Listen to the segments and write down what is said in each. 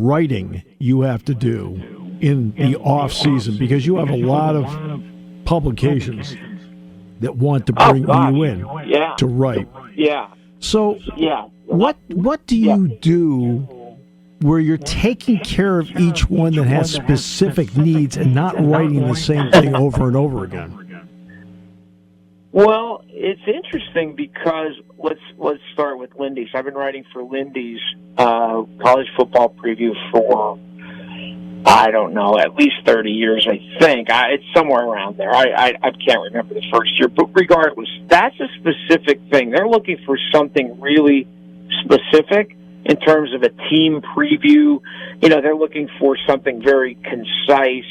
writing you have to do in the off season, because you have a lot of publications that want to bring you in to write. Yeah. So what do you do where you're taking care of each one that has specific needs and not writing the same thing over and over again? Well, it's interesting because let's start with Lindy's. I've been writing for Lindy's college football preview for, I don't know, at least 30 years, I think. It's somewhere around there. I can't remember the first year. But regardless, that's a specific thing. They're looking for something really specific in terms of a team preview. They're looking for something very concise.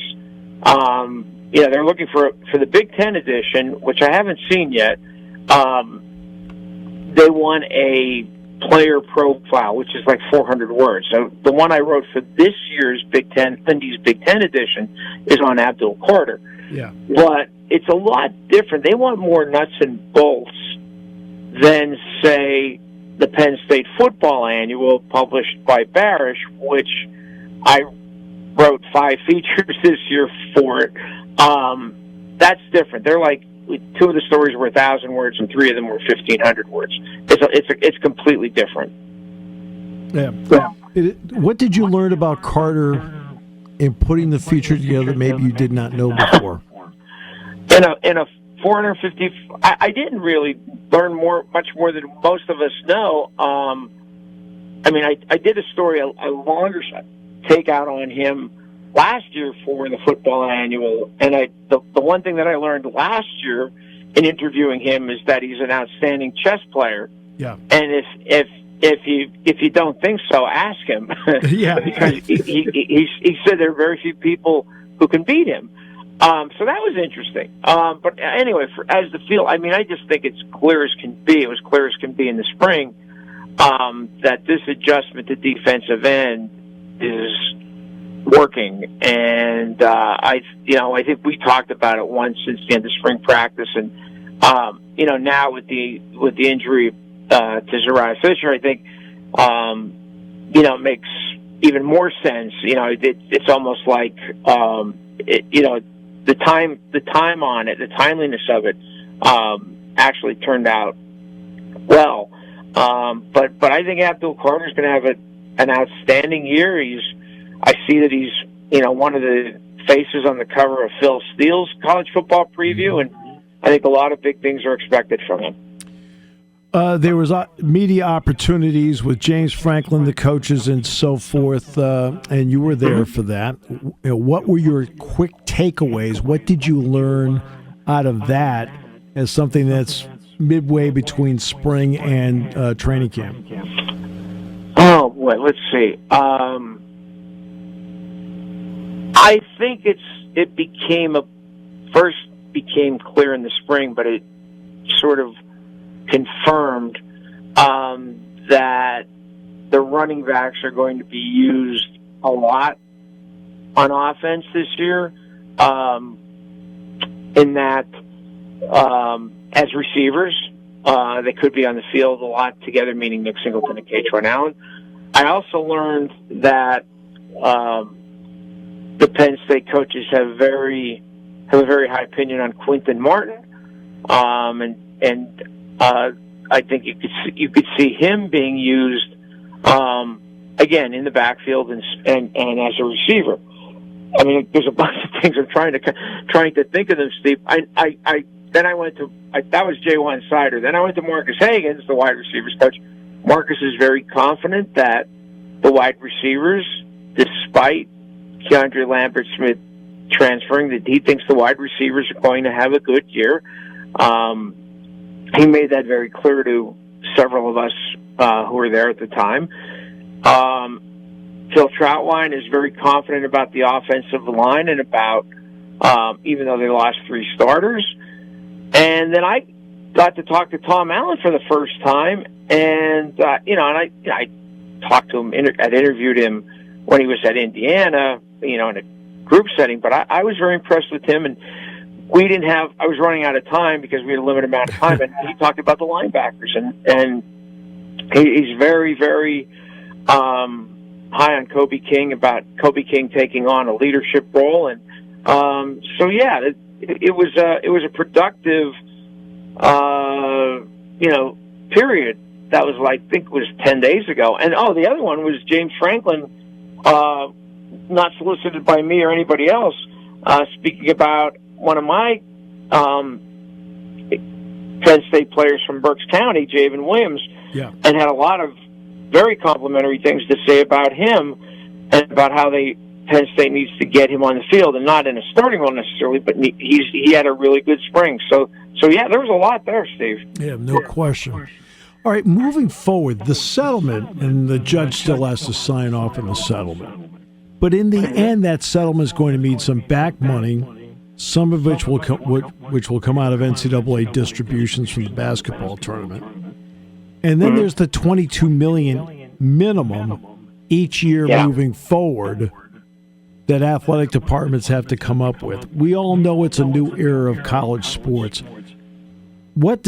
They're looking for the Big Ten edition, which I haven't seen yet. They want a player profile, which is like 400 words. So the one I wrote for this year's Lindy's Big Ten edition, is on Abdul Carter. Yeah. But it's a lot different. They want more nuts and bolts than, say, the Penn State Football Annual published by Barish, which I wrote 5 features this year for it. That's different. They're like, 2 of the stories were 1,000 words and 3 of them were 1,500 words. It's completely different. Yeah. What did you learn about Carter in putting the feature together maybe you did not know before? In a 450, I didn't really learn much more than most of us know. I did a story, a longer takeout on him last year for the Football Annual, and the one thing that I learned last year in interviewing him is that he's an outstanding chess player. Yeah. And if you don't think so, ask him. Yeah. Because he said there are very few people who can beat him. So that was interesting. But anyway, as the field, I just think it's clear as can be. It was clear as can be in the spring that this adjustment to defensive end is working, and I think we talked about it once since the end of spring practice, and now with the injury to Zariah Fisher, I think it makes even more sense. It's almost like the time on it, the timeliness of it, actually turned out well. But I think Abdul Carter's going to have an outstanding year. I see that he's, one of the faces on the cover of Phil Steele's college football preview, and I think a lot of big things are expected from him. There was media opportunities with James Franklin, the coaches, and so forth, and you were there for that. What were your quick takeaways? What did you learn out of that as something that's midway between spring and training camp? Oh, boy, let's see. I think it became clear in the spring, but it sort of confirmed that the running backs are going to be used a lot on offense this year, in that as receivers, they could be on the field a lot together, meaning Nick Singleton and Katron Allen. I also learned that the Penn State coaches have a very high opinion on Quinton Martin, and I think you could see him being used again in the backfield and as a receiver. There's a bunch of things I'm trying to think of them, Steve. Then I went to that was J1 Sider. Then I went to Marcus Hagens, the wide receivers coach. Marcus is very confident that the wide receivers, despite Keandre Lambert-Smith transferring, that he thinks the wide receivers are going to have a good year. He made that very clear to several of us who were there at the time. Phil Troutwine is very confident about the offensive line and about, even though they lost 3 starters. And then I got to talk to Tom Allen for the first time, and I talked to him. I'd interviewed him when he was at Indiana, in a group setting. But I was very impressed with him, and I was running out of time because we had a limited amount of time, and he talked about the linebackers, and he's very, very high on Kobe King, about Kobe King taking on a leadership role, and so yeah, it was a productive period. That was I think it was 10 days ago. And the other one was James Franklin, not solicited by me or anybody else, speaking about one of my Penn State players from Berks County, Javen Williams, and had a lot of very complimentary things to say about him and about how Penn State needs to get him on the field, and not in a starting role necessarily, but he had a really good spring. So yeah, there was a lot there, Steve. Yeah, no question. All right, moving forward, the settlement, and the judge still has to sign off on the settlement. But in the end, that settlement is going to need some back money, some of which will come out of NCAA distributions from the basketball tournament. And then there's the $22 million minimum each year moving forward that athletic departments have to come up with. We all know it's a new era of college sports. What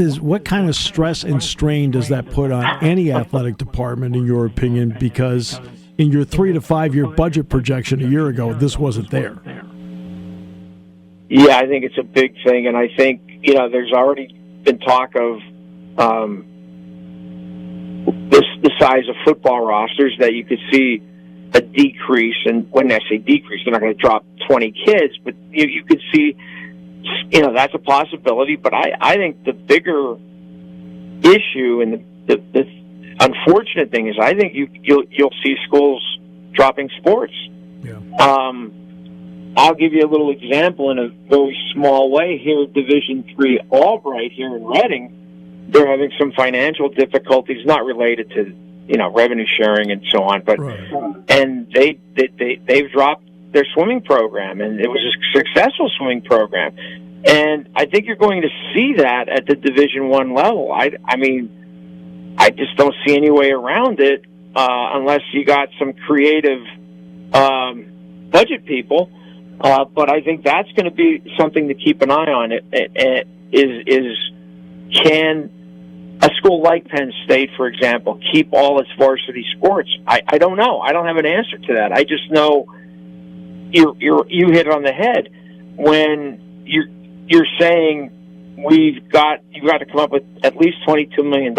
kind of stress and strain does that put on any athletic department, in your opinion? Because in your 3 to 5 year budget projection a year ago, this wasn't there. Yeah, I think it's a big thing, and I think there's already been talk of the size of football rosters, that you could see a decrease. And when I say decrease, they're not going to drop 20 kids, but you could see. That's a possibility, but I think the bigger issue and the unfortunate thing is I think you'll see schools dropping sports. Yeah. I'll give you a little example in a very small way here at Division III Albright here in Reading. They're having some financial difficulties, not related to revenue sharing and so on, but right. And they've dropped their swimming program, and it was a successful swimming program. And I think you're going to see that at the Division I level. I mean, I just don't see any way around it unless you got some creative budget people. But I think that's going to be something to keep an eye on. Can a school like Penn State, for example, keep all its varsity sports? I don't know. I don't have an answer to that. I just know you hit it on the head when you're saying you've got to come up with at least $22 million,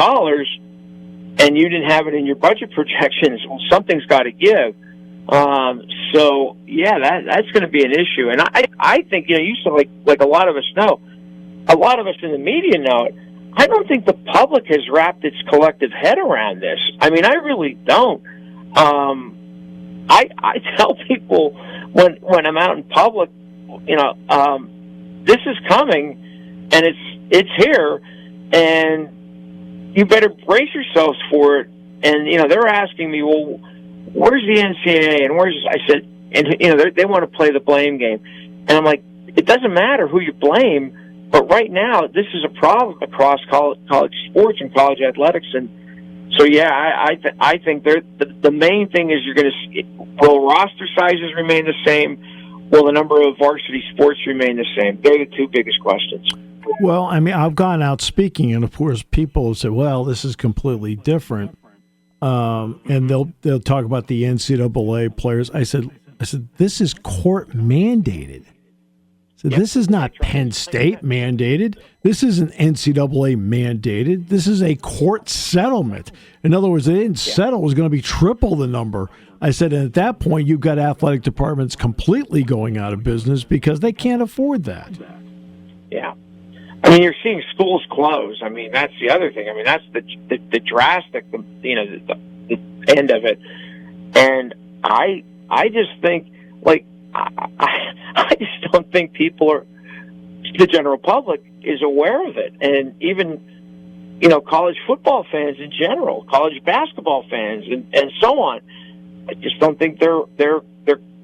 and you didn't have it in your budget projections. Well, something's got to give. So yeah, that's going to be an issue. And I think you said like a lot of us know, a lot of us in the media know it. I don't think the public has wrapped its collective head around this. I mean, I really don't. I tell people when I'm out in public, this is coming, and it's here, and you better brace yourselves for it. And they're asking me, well, where's the NCAA? And I said, and they want to play the blame game, and I'm like, it doesn't matter who you blame, but right now this is a problem across college sports and college athletics. And so yeah, I think the main thing is you're going to see, will roster sizes remain the same? Will the number of varsity sports remain the same? They're the two biggest questions. Well, I mean, I've gone out speaking, and of course, people say, "Well, this is completely different," and they'll talk about the NCAA players. I said, this is court mandated. So this is not Penn State mandated. This isn't NCAA mandated. This is a court settlement. In other words, they didn't settle. It was going to be triple the number. I said, and at that point, you've got athletic departments completely going out of business because they can't afford that. Yeah. I mean, you're seeing schools close. I mean, that's the other thing. I mean, that's the drastic, the end of it. And I just think, I just don't think the general public is aware of it. And even, college football fans in general, college basketball fans, and so on. I just don't think they're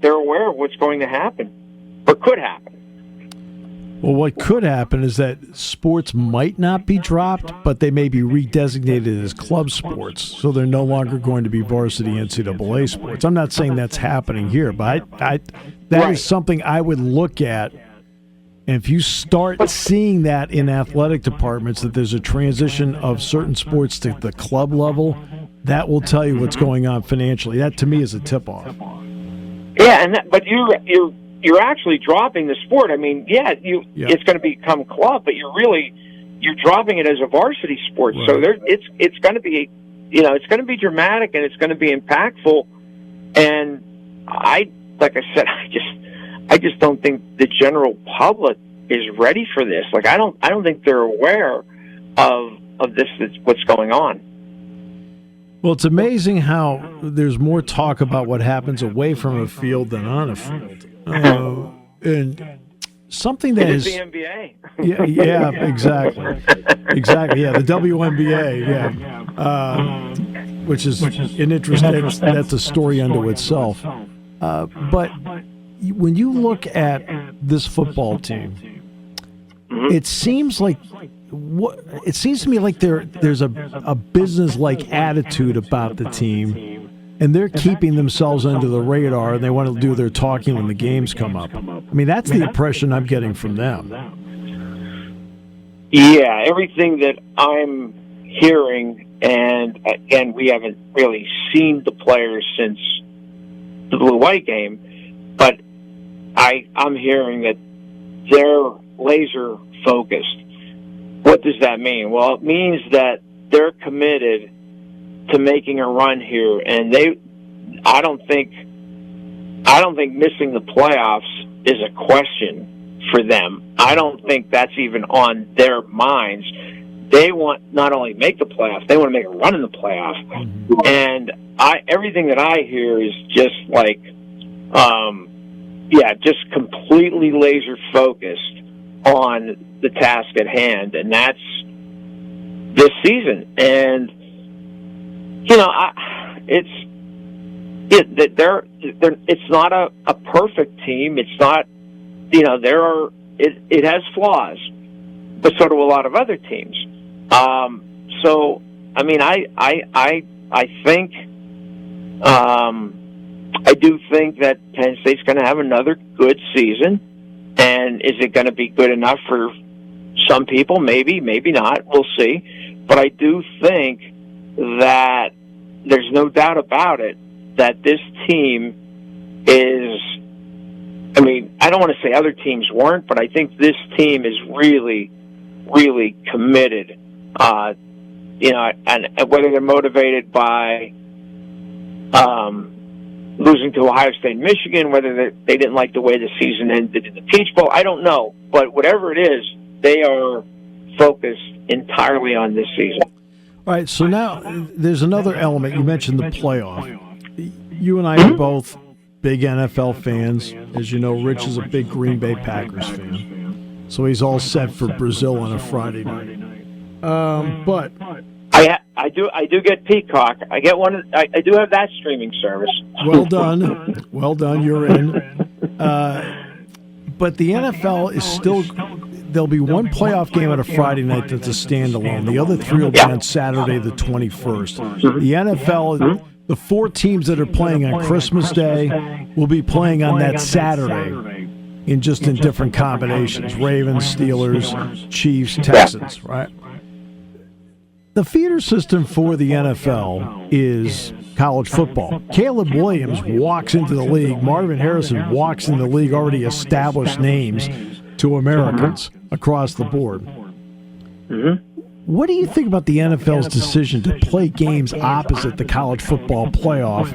aware of what's going to happen or could happen. Well, what could happen is that sports might not be dropped, but they may be redesignated as club sports, so they're no longer going to be varsity NCAA sports. I'm not saying that's happening here, but that is something I would look at. And if you start seeing that in athletic departments, that there's a transition of certain sports to the club level, that will tell you what's going on financially. That to me is a tip-off. Yeah, but you're actually dropping the sport. I mean, it's going to become club, but you're dropping it as a varsity sport. Right. So it's going to be, it's going to be dramatic and it's going to be impactful. And like I said, I just don't think the general public is ready for this. Like I don't think they're aware of this. What's going on. Well, it's amazing how there's more talk about what happens away from a field than on a field. And something that is the NBA. Yeah, exactly. Exactly. Yeah, the WNBA. Yeah, which is an interesting. That's a story unto itself. But when you look at this football team, it seems like. It seems to me like there's a business-like attitude about the team, and they're keeping themselves under the radar, and they want to do their talking when the games come up. I mean, that's the impression I'm getting from them. Yeah, everything that I'm hearing, and again, we haven't really seen the players since the blue-white game, but I'm hearing that they're laser-focused. What does that mean? Well, it means that they're committed to making a run here, and I don't think missing the playoffs is a question for them. I don't think that's even on their minds. They want not only make the playoffs, they want to make a run in the playoffs. Mm-hmm. And everything that I hear is just like, just completely laser focused on the task at hand, and that's this season. And it's not a perfect team. It's not, it has flaws, but so do a lot of other teams. So I mean, I think I do think that Penn State's going to have another good season. And is it going to be good enough for some people? Maybe, maybe not. We'll see. But I do think that there's no doubt about it that this team is, I mean, I don't want to say other teams weren't, but I think this team is really, really committed. And whether they're motivated by losing to Ohio State and Michigan, whether they didn't like the way the season ended in the Peach Bowl, I don't know. But whatever it is, they are focused entirely on this season. All right, so now there's another element. You mentioned the playoff. You and I are both big NFL fans. As you know, Rich is a big Green Bay Packers fan. So he's all set for Brazil on a Friday night. But I do get Peacock. I get one. I do have that streaming service. Well done. You're in. But the NFL is still. There'll be one playoff game on a Friday night that's a standalone. The other three will be on Saturday, the 21st. The NFL, the four teams that are playing on Christmas Day will be playing on that Saturday in different combinations: Ravens, Steelers, Chiefs, Texans. Right. The feeder system for the NFL is college football. Caleb Williams walks into the league. Marvin Harrison walks in the league, already established names to Americans across the board. Mm-hmm. What do you think about the NFL's decision to play games opposite the college football playoff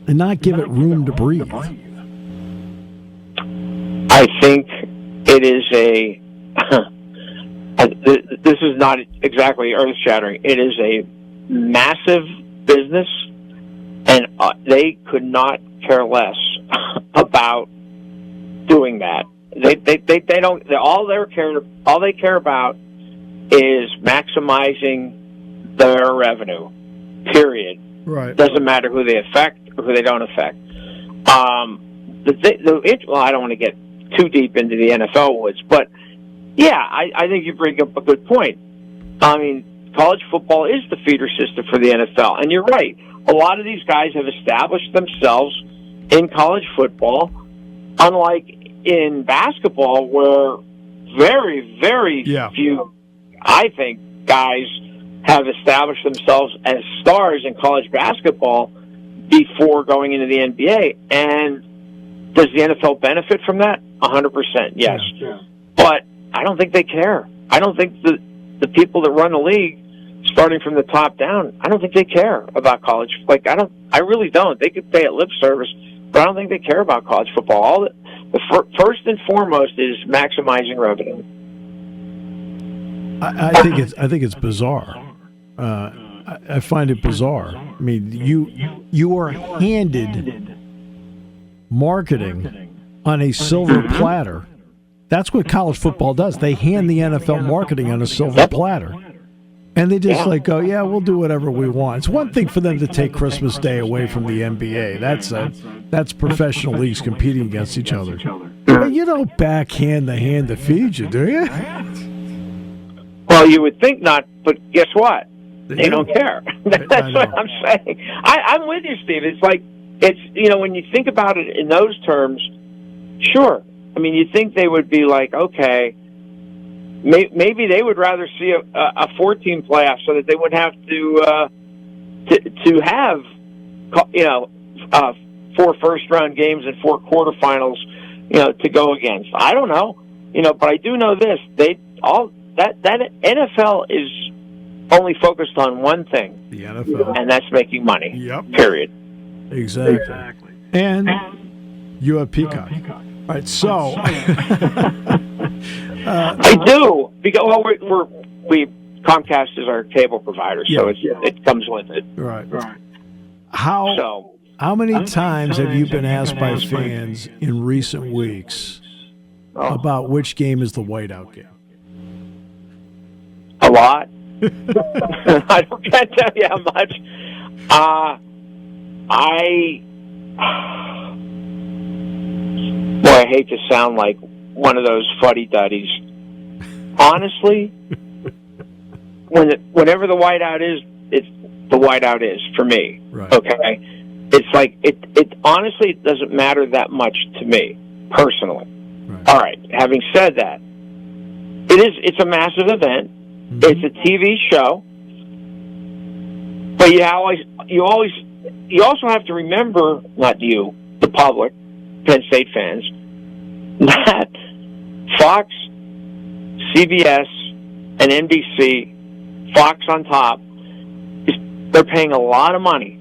and not give it room to breathe? I think it is this is not exactly earth-shattering. It is a massive business, and they could not care less about doing that. They don't. All they care about is maximizing their revenue. Period. Right. Doesn't matter who they affect or who they don't affect. Well, I don't want to get too deep into the NFL woods, but yeah, I think you bring up a good point. I mean, college football is the feeder system for the NFL, and you're right. A lot of these guys have established themselves in college football, unlike in basketball, where very, very few, I think, guys have established themselves as stars in college basketball before going into the NBA. And does the NFL benefit from that? 100%, yes. Yeah. But I don't think they care. I don't think the people that run the league, starting from the top down, I don't think they care about college. Like, I really don't. They could pay it lip service, but I don't think they care about college football. First and foremost is maximizing revenue. I think it's bizarre. I find it bizarre. I mean, you are handed marketing on a silver platter. That's what college football does. They hand the NFL marketing on a silver platter. And they just go, yeah, we'll do whatever we want. It's one thing for them to take Christmas Day away from the NBA. That's professional leagues competing against each other. But you don't backhand the hand that feeds you, do you? Well, you would think not, but guess what? They don't care. That's what I'm saying. I'm with you, Steve. It's when you think about it in those terms, sure. I mean, you think they would be like, okay, maybe they would rather see a 4-team playoff so that they wouldn't have to have 4 first-round games and 4 quarterfinals, to go against. I don't know, but I do know this: that NFL is only focused on one thing, the NFL, and that's making money. Yep. Period. Exactly. And you have Peacock. All right, so I do, because we Comcast is our cable provider, so it comes with it. Right. How many times have you been asked by fans in recent weeks about which game is the whiteout game? A lot. I can't tell you how much. I hate to sound like one of those fuddy-duddies. Honestly, whenever the whiteout is, it's the whiteout is for me. Right. Okay, it's like it. Honestly, it doesn't matter that much to me personally. Right. All right. Having said that, it's a massive event. Mm-hmm. It's a TV show, but you also have to remember, not you, the public, Penn State fans, that Fox, CBS, and NBC, Fox on top, they're paying a lot of money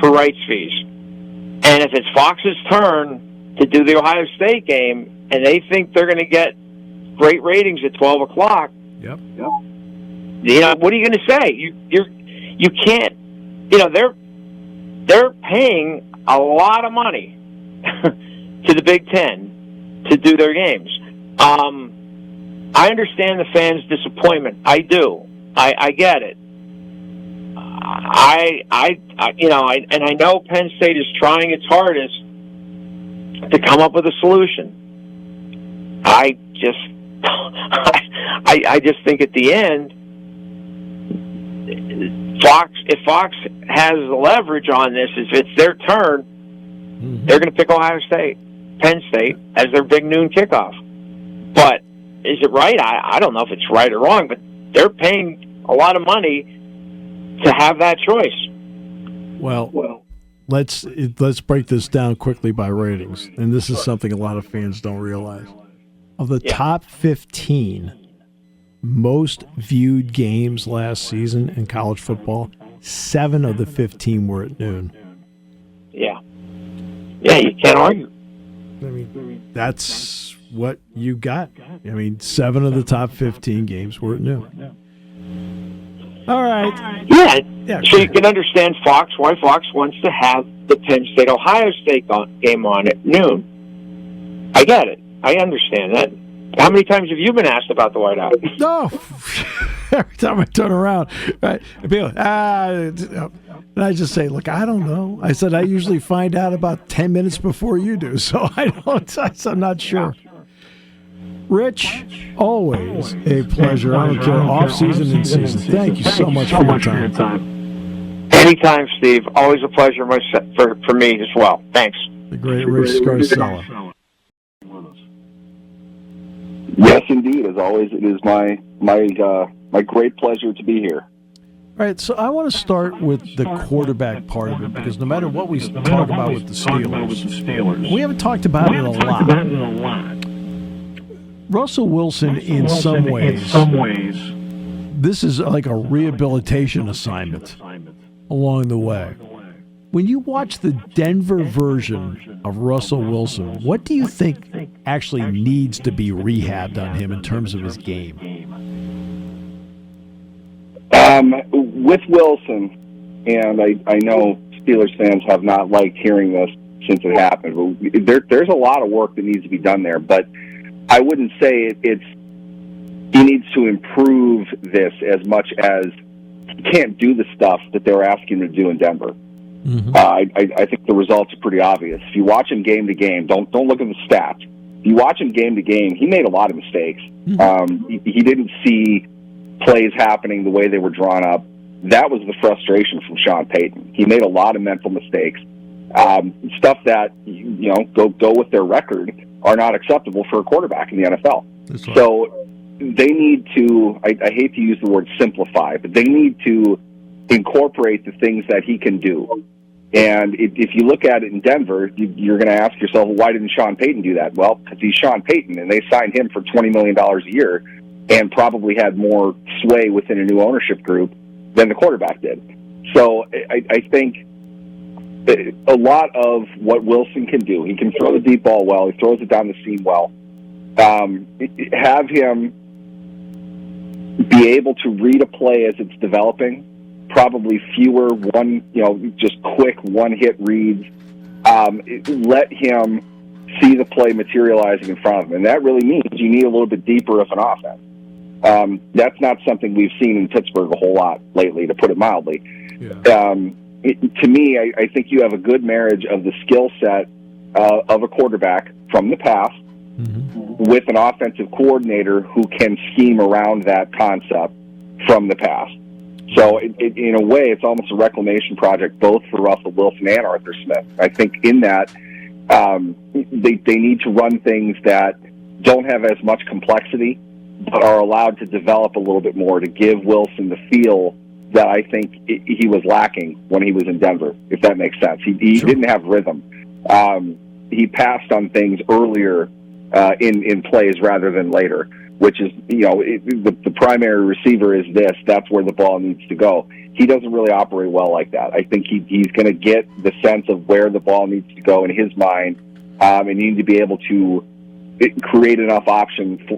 for rights fees. And if it's Fox's turn to do the Ohio State game, and they think they're going to get great ratings at 12 o'clock, yep. What are you going to say? You can't. They're paying a lot of money to the Big Ten to do their games. I understand the fans' disappointment. I do. I get it. And I know Penn State is trying its hardest to come up with a solution. I just think at the end, if Fox has the leverage on this, if it's their turn, they're going to pick Ohio State, Penn State, as their big noon kickoff. But is it right? I don't know if it's right or wrong, but they're paying a lot of money to have that choice. Well, let's break this down quickly by ratings, and this is something a lot of fans don't realize. Of the top 15 most viewed games last season in college football, 7 of the 15 were at noon. Yeah, you can't argue. I mean, that's what you got. I mean, 7 of the top 15 games were at noon. All right. Yeah. So you can understand why Fox wants to have the Penn State Ohio State game on at noon. I get it. I understand that. How many times have you been asked about the whiteout? No. Every time I turn around, right? And I just say, look, I don't know. I said I usually find out about 10 minutes before you do, so I'm not sure. Rich, always a pleasure. I don't care, off-season and season. Thank you so much for your time. Anytime, Steve. Always a pleasure for me as well. Thanks. The great Rich Scarcella. Yes, indeed. As always, it is my great pleasure to be here. All right, so I want to start with the quarterback part of it, because no matter what we talk about with the Steelers, we haven't talked about it a lot. Russell Wilson, in some ways, this is like a rehabilitation assignment along the way. When you watch the Denver version of Russell Wilson, what do you think actually needs to be rehabbed on him in terms of his game? With Wilson, and I know Steelers fans have not liked hearing this since it happened, but there's a lot of work that needs to be done there, but I wouldn't say he needs to improve this as much as he can't do the stuff that they were asking him to do in Denver. Mm-hmm. I think the results are pretty obvious. If you watch him game to game, don't look at the stats. If you watch him game to game, he made a lot of mistakes. Mm-hmm. He didn't see plays happening the way they were drawn up. That was the frustration from Sean Payton. He made a lot of mental mistakes, stuff that go with their record are not acceptable for a quarterback in the NFL. Right. So they need to. I hate to use the word simplify, but they need to incorporate the things that he can do. And if you look at it in Denver, you're going to ask yourself, well, why didn't Sean Payton do that? Well, because he's Sean Payton, and they signed him for $20 million a year and probably had more sway within a new ownership group than the quarterback did. So I think a lot of what Wilson can do, he can throw the deep ball well, he throws it down the seam well. Have him be able to read a play as it's developing, probably fewer just quick one-hit reads. Let him see the play materializing in front of him. And that really means you need a little bit deeper of an offense. That's not something we've seen in Pittsburgh a whole lot lately, to put it mildly. Yeah. To me, I think you have a good marriage of the skill set of a quarterback from the past with an offensive coordinator who can scheme around that concept from the past. So in a way, it's almost a reclamation project both for Russell Wilson and Arthur Smith. I think in that they need to run things that don't have as much complexity, but are allowed to develop a little bit more to give Wilson the feel that I think he was lacking when he was in Denver, if that makes sense. He Sure. didn't have rhythm. He passed on things earlier in plays rather than later, which is, the primary receiver is this. That's where the ball needs to go. He doesn't really operate well like that. I think he's going to get the sense of where the ball needs to go in his mind, and you need to be able to create enough options for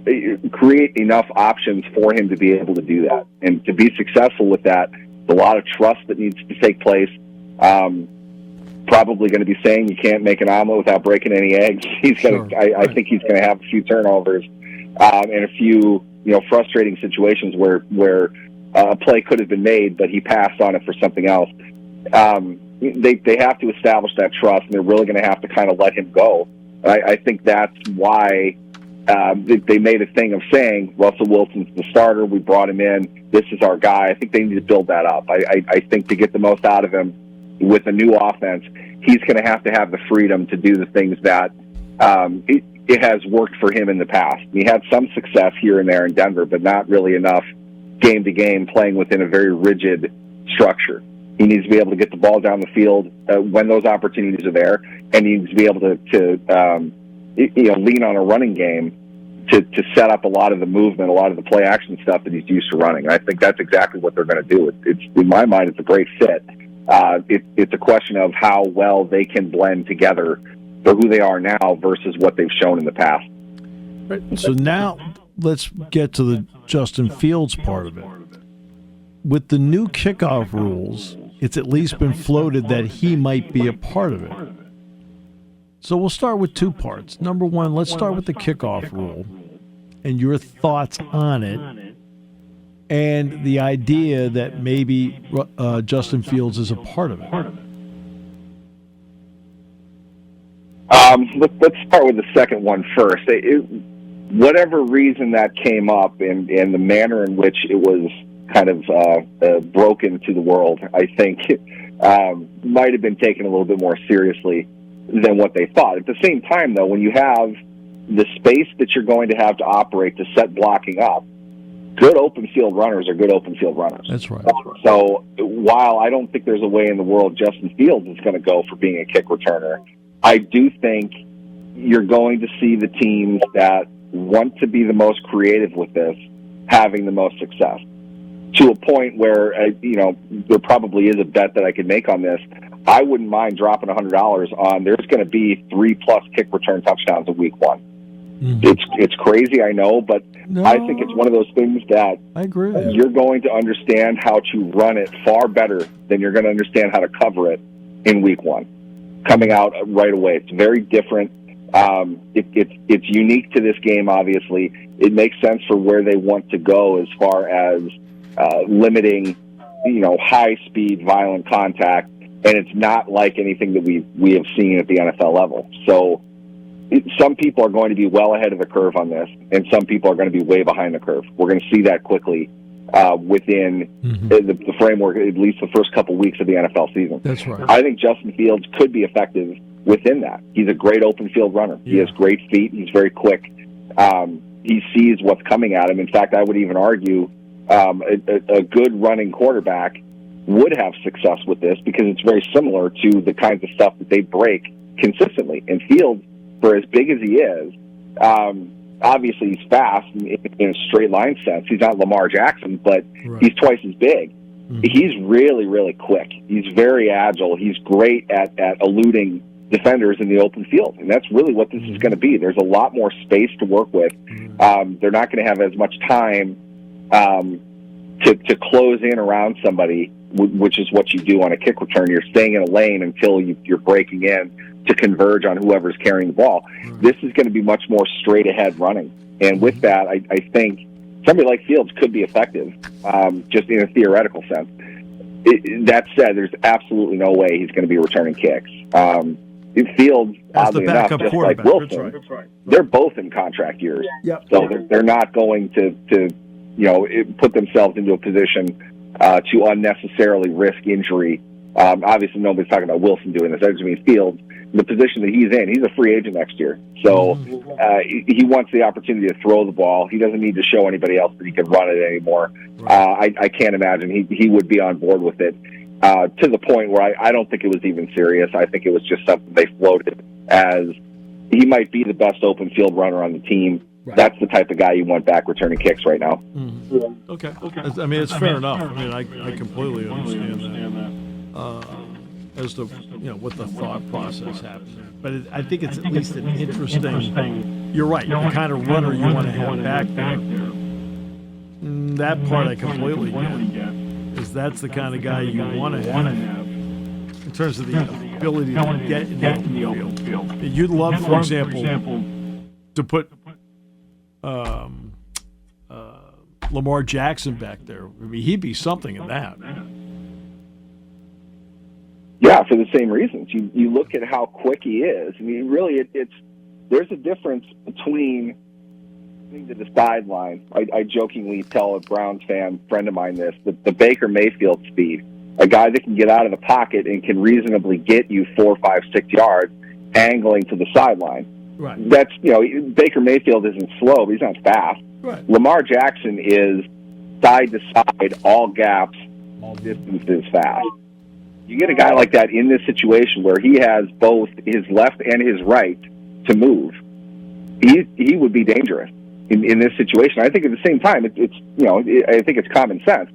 him to be able to do that. And to be successful with that, a lot of trust that needs to take place. Probably going to be saying you can't make an omelet without breaking any eggs. He's going to. I think he's going to have a few turnovers and a few frustrating situations where a play could have been made, but he passed on it for something else. They have to establish that trust, and they're really going to have to kind of let him go. I think that's why they made a thing of saying Russell Wilson's the starter. We brought him in. This is our guy. I think they need to build that up. I think to get the most out of him with a new offense, he's going to have the freedom to do the things that it has worked for him in the past. He had some success here and there in Denver, but not really enough game to game playing within a very rigid structure. He needs to be able to get the ball down the field when those opportunities are there, and he needs to be able to lean on a running game to set up a lot of the movement, a lot of the play action stuff that he's used to running. And I think that's exactly what they're going to do. It's in my mind, it's a great fit. It's a question of how well they can blend together for who they are now versus what they've shown in the past. Right. So now let's get to the Justin Fields part of it. With the new kickoff rules, it's at least been floated that he might be a part of it. So we'll start with two parts. Number one, let's start with the kickoff rule and your thoughts on it, and the idea that maybe Justin Fields is a part of it. Let's start with the second one first. Whatever reason that came up and the manner in which it was kind of broken to the world, I think might have been taken a little bit more seriously than what they thought. At the same time, though, when you have the space that you're going to have to operate to set blocking up, good open field runners are good open field runners. That's right. So while I don't think there's a way in the world Justin Fields is going to go for being a kick returner, I do think you're going to see the teams that want to be the most creative with this having the most success, to a point where, there probably is a bet that I could make on this. I wouldn't mind dropping $100 on there's going to be 3+ kick return touchdowns in week 1. Mm-hmm. It's crazy, I know, but no, I think it's one of those things that I agree. You're going to understand how to run it far better than you're going to understand how to cover it in week 1, coming out right away. It's very different. It's unique to this game, obviously. It makes sense for where they want to go as far as limiting, high-speed, violent contact, and it's not like anything that we have seen at the NFL level. So some people are going to be well ahead of the curve on this, and some people are going to be way behind the curve. We're going to see that quickly within the framework, at least the first couple weeks of the NFL season. That's right. I think Justin Fields could be effective within that. He's a great open field runner. Yeah. He has great feet. He's very quick. He sees what's coming at him. In fact, I would even argue a good running quarterback would have success with this because it's very similar to the kinds of stuff that they break consistently. And Fields, for as big as he is, obviously he's fast in a straight line sense. He's not Lamar Jackson, but he's twice as big. Mm-hmm. He's really, really quick. He's very agile. He's great at eluding defenders in the open field, and that's really what this is going to be. There's a lot more space to work with. They're not going to have as much time to close in around somebody, which is what you do on a kick return. You're staying in a lane until you're breaking in to converge on whoever's carrying the ball. This is going to be much more straight ahead running, and with that, I think somebody like Fields could be effective, just in a theoretical sense. That said, there's absolutely no way he's going to be returning kicks. Fields, oddly enough, just like Wilson, they're both in contract years. Yep. So they're not going to put themselves into a position to unnecessarily risk injury. Obviously, nobody's talking about Wilson doing this. I just mean Fields, the position that he's in. He's a free agent next year. So he wants the opportunity to throw the ball. He doesn't need to show anybody else that he can run it anymore. I can't imagine he would be on board with it. To the point where I don't think it was even serious. I think it was just something they floated as he might be the best open field runner on the team. Right. That's the type of guy you want back returning kicks right now. Mm-hmm. Okay. I mean, it's fair enough. I mean, I completely understand that. As to what the thought process happens. But I think it's at least an interesting. You're right. The kind of runner you want to have back there. That part I completely get. Because that's the kind of guy you want to have in terms of the ability to get in the open field. You'd love, for example, to put Lamar Jackson back there. I mean, he'd be something in that. Yeah, for the same reasons. You look at how quick he is. I mean, really, there's a difference between to the sideline. I jokingly tell a Browns friend of mine this, the Baker Mayfield speed, a guy that can get out of the pocket and can reasonably get you 4, 5, 6 yards, angling to the sideline. Right. That's Baker Mayfield isn't slow, but he's not fast. Right. Lamar Jackson is side to side, all gaps, all distances fast. You get a guy like that in this situation where he has both his left and his right to move. He would be dangerous in this situation. I think at the same time, I think it's common sense.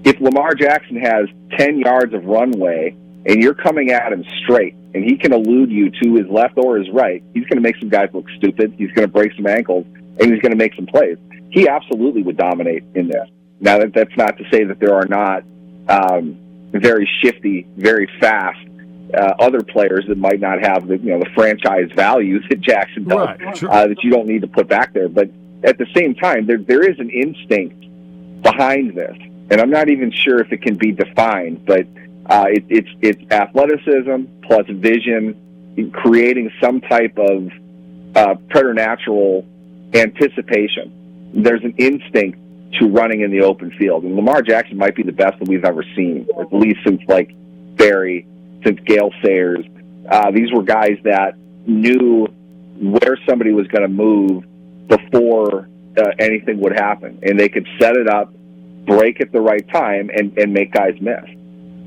If Lamar Jackson has 10 yards of runway and you're coming at him straight and he can elude you to his left or his right, he's going to make some guys look stupid. He's going to break some ankles and he's going to make some plays. He absolutely would dominate in this. Now, that's not to say that there are not very shifty, very fast other players that might not have the franchise values that Jackson does, right, sure. That you don't need to put back there. But at the same time, there is an instinct behind this, and I'm not even sure if it can be defined. But it's athleticism plus vision, creating some type of preternatural anticipation. There's an instinct to running in the open field, and Lamar Jackson might be the best that we've ever seen, at least since Barry, since Gale Sayers. These were guys that knew where somebody was going to move before anything would happen, and they could set it up, break at the right time, and make guys miss.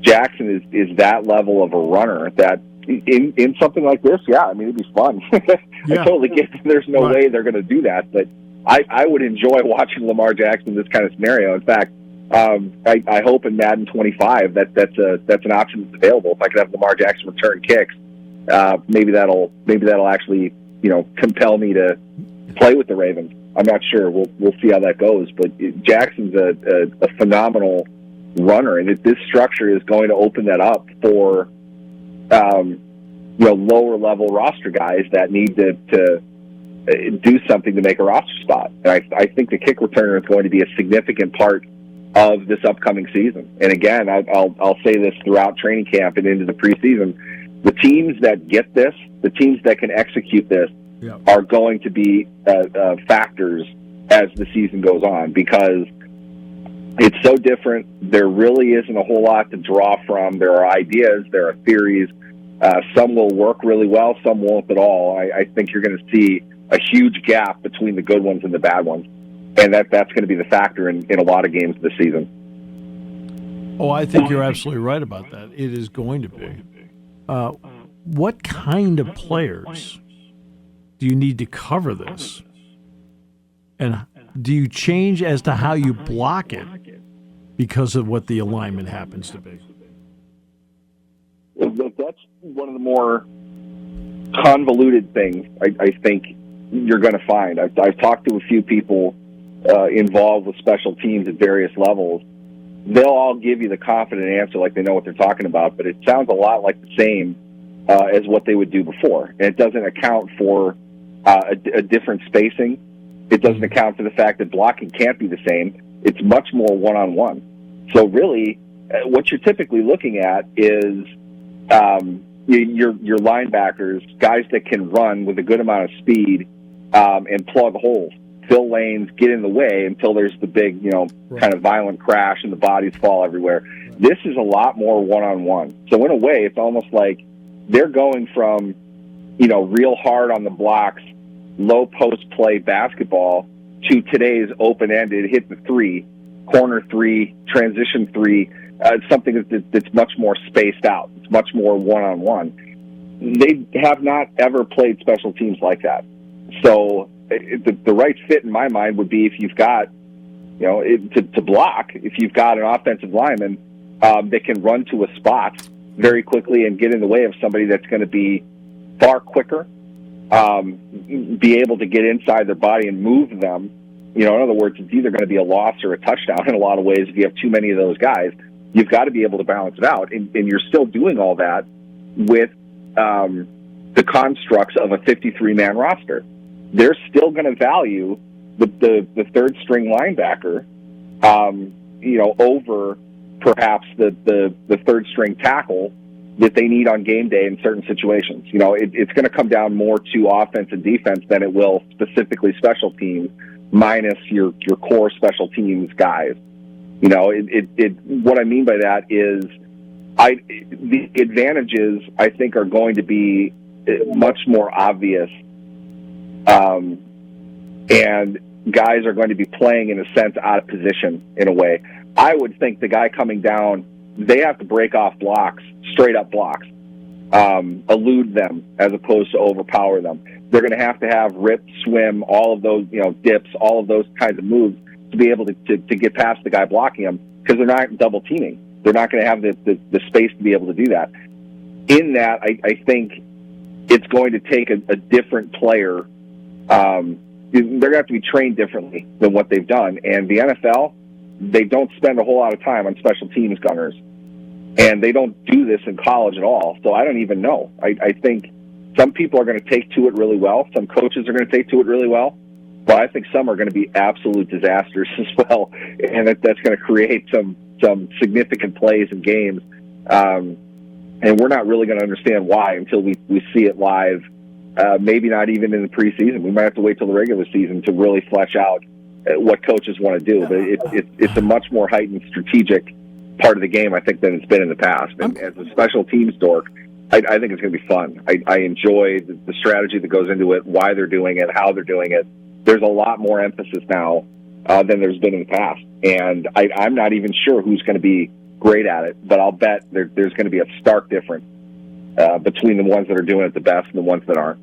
Jackson is that level of a runner that in something like this, yeah, I mean, it'd be fun. I totally get that there's no way they're going to do that, but I would enjoy watching Lamar Jackson in this kind of scenario. In fact, I hope in Madden 25 that's an option that's available. If I could have Lamar Jackson return kicks, maybe that'll actually compel me to play with the Ravens. I'm not sure. We'll see how that goes. But Jackson's a phenomenal runner, and this structure is going to open that up for lower level roster guys that need to do something to make a roster spot. And I think the kick returner is going to be a significant part of this upcoming season. And again, I'll say this throughout training camp and into the preseason: the teams that get this, the teams that can execute this, are going to be factors as the season goes on, because it's so different. There really isn't a whole lot to draw from. There are ideas, there are theories. Some will work really well, some won't at all. I think you're going to see a huge gap between the good ones and the bad ones, and that's going to be the factor in a lot of games this season. Oh, I think you're absolutely right about that. It is going to be. What kind of players do you need to cover this? And do you change as to how you block it because of what the alignment happens to be? That's one of the more convoluted things I think you're going to find. I've talked to a few people involved with special teams at various levels. They'll all give you the confident answer like they know what they're talking about, but it sounds a lot like the same as what they would do before. And it doesn't account for a different spacing. It doesn't account for the fact that blocking can't be the same. It's much more one-on-one. So really, what you're typically looking at is your linebackers, guys that can run with a good amount of speed and plug holes, fill lanes, get in the way until there's the big, kind of violent crash and the bodies fall everywhere. This is a lot more one-on-one. So in a way, it's almost like they're going from, real hard on the blocks, low post play basketball to today's open-ended hit the three, corner three, transition three, something that's much more spaced out. It's much more one-on-one. They have not ever played special teams like that. So the right fit in my mind would be if you've got, to block, if you've got an offensive lineman that can run to a spot very quickly and get in the way of somebody that's going to be far quicker, be able to get inside their body and move them. In other words, it's either going to be a loss or a touchdown in a lot of ways. If you have too many of those guys, you've got to be able to balance it out. And you're still doing all that with the constructs of a 53-man roster. They're still going to value the third-string linebacker, over perhaps the third-string tackle that they need on game day in certain situations. It's going to come down more to offense and defense than it will specifically special teams, minus your core special teams guys. What I mean by that is the advantages, I think, are going to be much more obvious, and guys are going to be playing, in a sense, out of position in a way. I would think the guy coming down, they have to break off blocks, straight up blocks, elude them as opposed to overpower them. They're going to have rip, swim, all of those, dips, all of those kinds of moves to be able to get past the guy blocking them, because they're not double teaming. They're not going to have the space to be able to do that. In that, I think it's going to take a different player. They're going to have to be trained differently than what they've done. And the NFL, they don't spend a whole lot of time on special teams gunners. And they don't do this in college at all. So I don't even know. I think some people are going to take to it really well. Some coaches are going to take to it really well. But I think some are going to be absolute disasters as well. And that's going to create some significant plays in games. And we're not really going to understand why until we see it live. Maybe not even in the preseason. We might have to wait till the regular season to really flesh out what coaches want to do. But it's a much more heightened strategic part of the game, I think, than it's been in the past. And as a special teams dork, I think it's going to be fun. I enjoy the strategy that goes into it, why they're doing it, how they're doing it. there's a lot more emphasis now than there's been in the past. And I'm not even sure who's going to be great at it, but I'll bet there's going to be a stark difference between the ones that are doing it the best and the ones that aren't.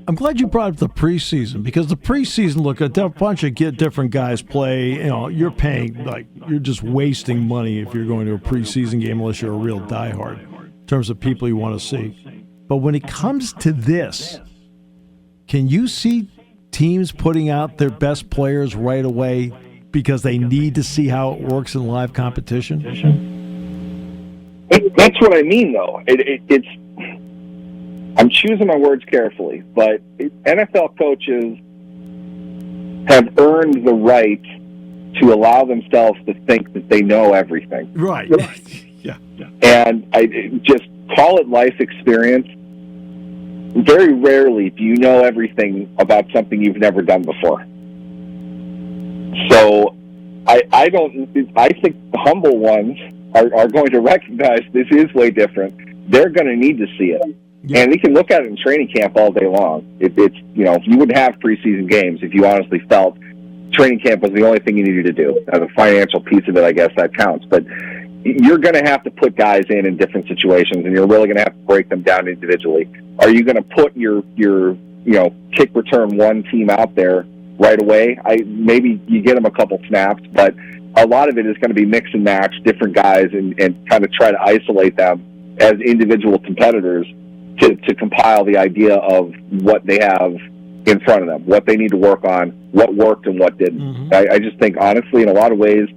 I'm glad you brought up the preseason, because the preseason, look, a bunch of different guys play. You know, you're paying, like, you're just wasting money if you're going to a preseason game unless you're a real diehard in terms of people you want to see. But when it comes to this, can you see teams putting out their best players right away because they need to see how it works in live competition? That's what I mean, though. It's I'm choosing my words carefully, but NFL coaches have earned the right to allow themselves to think that they know everything. Right. Yeah. And I just call it life experience. Very rarely do you know everything about something you've never done before. So I think the humble ones are going to recognize this is way different. They're going to need to see it. Yeah. And we can look at it in training camp all day long. It's you wouldn't have preseason games if you honestly felt training camp was the only thing you needed to do. As a financial piece of it, I guess that counts. But you're going to have to put guys in different situations, and you're really going to have to break them down individually. Are you going to put your kick return one team out there right away? Maybe you get them a couple snaps, but a lot of it is going to be mix and match different guys and kind of try to isolate them as individual competitors to compile the idea of what they have in front of them, what they need to work on, what worked and what didn't. Mm-hmm. I just think, honestly, in a lot of ways,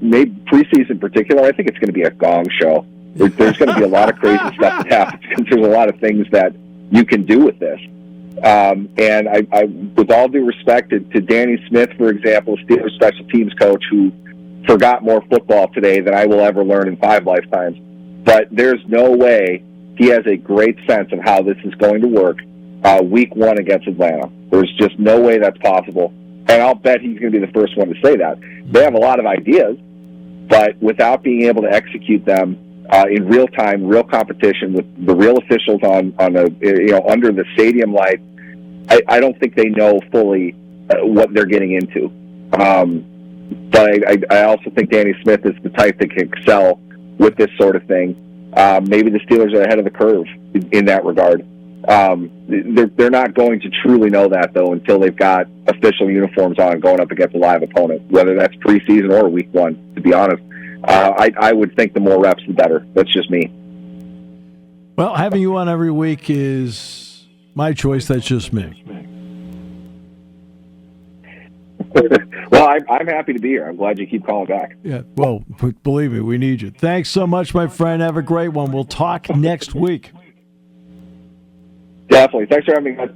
maybe preseason in particular, I think it's going to be a gong show. There's going to be a lot of crazy stuff that happens because there's a lot of things that you can do with this. And I with all due respect to Danny Smith, for example, Steelers special teams coach, who forgot more football today than I will ever learn in 5 lifetimes. But there's no way he has a great sense of how this is going to work week 1 against Atlanta. There's just no way that's possible. And I'll bet he's going to be the first one to say that. They have a lot of ideas, but without being able to execute them in real time, real competition with the real officials on under the stadium lights, I don't think they know fully what they're getting into. But I also think Danny Smith is the type that can excel with this sort of thing. Maybe the Steelers are ahead of the curve in that regard. They're not going to truly know that, though, until they've got official uniforms on going up against a live opponent, whether that's preseason or week 1, to be honest. I would think the more reps, the better. That's just me. Well, having you on every week is my choice. That's just me. Well, I'm happy to be here. I'm glad you keep calling back. Yeah, well, believe me, we need you. Thanks so much, my friend. Have a great one. We'll talk next week. Definitely. Thanks for having me, guys.